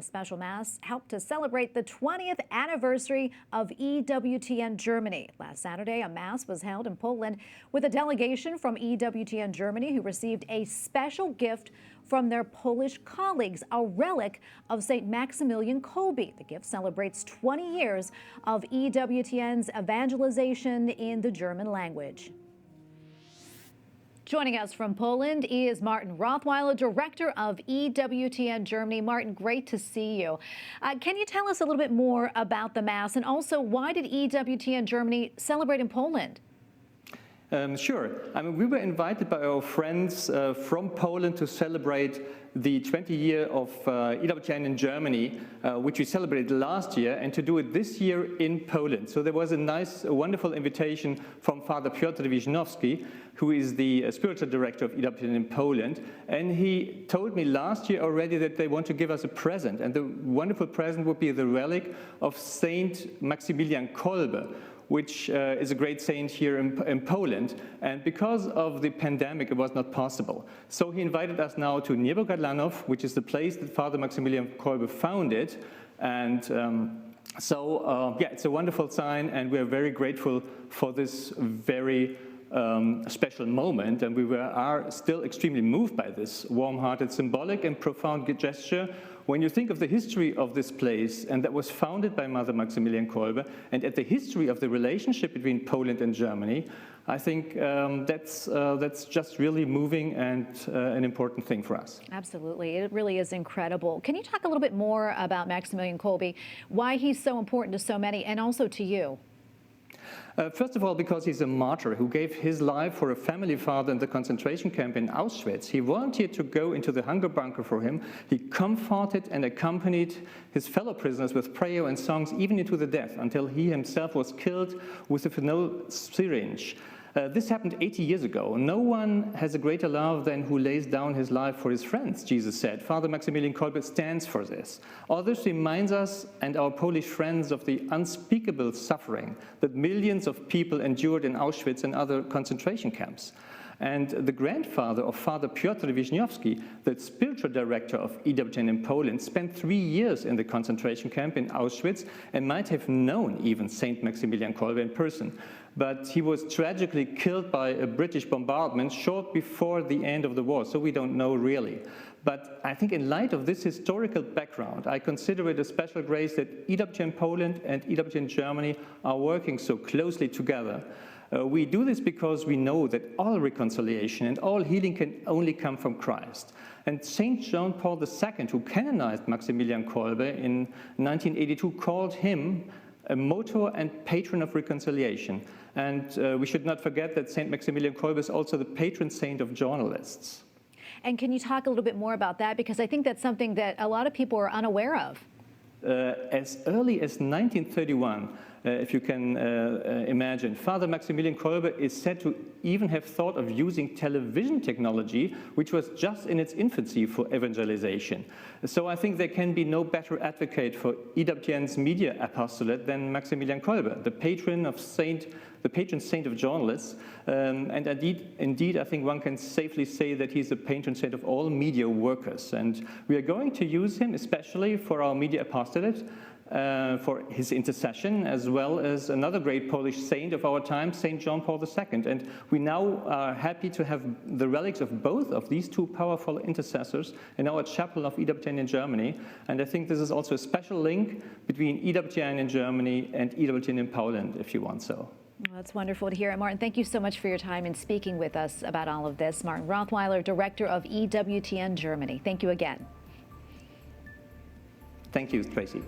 A special Mass helped to celebrate the 20th anniversary of EWTN Germany. Last Saturday, a Mass was held in Poland with a delegation from EWTN Germany who received a special gift from their Polish colleagues, a relic of St. Maximilian Kolbe. The gift celebrates 20 years of EWTN's evangelization in the German language. Joining us from Poland is Martin Rothweiler, director of EWTN Germany. Martin, great to see you. Can you tell us a little bit more about the Mass, and also why did EWTN Germany celebrate in Poland? Sure. I mean, we were invited by our friends from Poland to celebrate the 20 year of EWTN in Germany, which we celebrated last year, and to do it this year in Poland. So there was a wonderful invitation from Father Piotr Wiśniowski, who is the spiritual director of EWTN in Poland, and he told me last year already that they want to give us a present, and the wonderful present would be the relic of Saint Maximilian Kolbe, which is a great saint here in Poland. And because of the pandemic, it was not possible. So he invited us now to Niebogadlanów, which is the place that Father Maximilian Kolbe founded. And yeah, it's a wonderful sign, and we're very grateful for this very special moment, and we are still extremely moved by this warm-hearted, symbolic and profound gesture. When you think of the history of this place, and that was founded by Mother Maximilian Kolbe, and at the history of the relationship between Poland and Germany, I think that's just really moving and an important thing for us. Absolutely. It really is incredible. Can you talk a little bit more about Maximilian Kolbe, why he's so important to so many, and also to you? First of all, because he's a martyr who gave his life for a family father in the concentration camp in Auschwitz. He volunteered to go into the hunger bunker for him. He comforted and accompanied his fellow prisoners with prayer and songs, even into the death, until he himself was killed with a phenol syringe. This happened 80 years ago. No one has a greater love than who lays down his life for his friends, Jesus said. Father Maximilian Kolbe stands for this. All this reminds us and our Polish friends of the unspeakable suffering that millions of people endured in Auschwitz and other concentration camps. And the grandfather of Father Piotr Wiśniowski, the spiritual director of EWTN in Poland, spent 3 years in the concentration camp in Auschwitz and might have known even Saint Maximilian Kolbe in person. But he was tragically killed by a British bombardment short before the end of the war, so we don't know really. But I think in light of this historical background, I consider it a special grace that EWTN Poland and EWTN Germany are working so closely together. We do this because we know that all reconciliation and all healing can only come from Christ. And St. John Paul II, who canonized Maximilian Kolbe in 1982, called him a motor and patron of reconciliation. And we should not forget that St. Maximilian Kolbe is also the patron saint of journalists. And can you talk a little bit more about that? Because I think that's something that a lot of people are unaware of. As early as 1931, if you can imagine, Father Maximilian Kolbe is said to even have thought of using television technology, which was just in its infancy, for evangelization. So I think there can be no better advocate for EWTN's media apostolate than Maximilian Kolbe, the patron saint of journalists. And indeed, I think one can safely say that he's the patron saint of all media workers. And we are going to use him especially for our media apostolate, for his intercession, as well as another great Polish saint of our time, St. John Paul II. And we now are happy to have the relics of both of these two powerful intercessors in our chapel of EWTN in Germany. And I think this is also a special link between EWTN in Germany and EWTN in Poland, if you want so. Well, that's wonderful to hear. Martin, thank you so much for your time and speaking with us about all of this. Martin Rothweiler, director of EWTN Germany. Thank you again. Thank you, Tracy.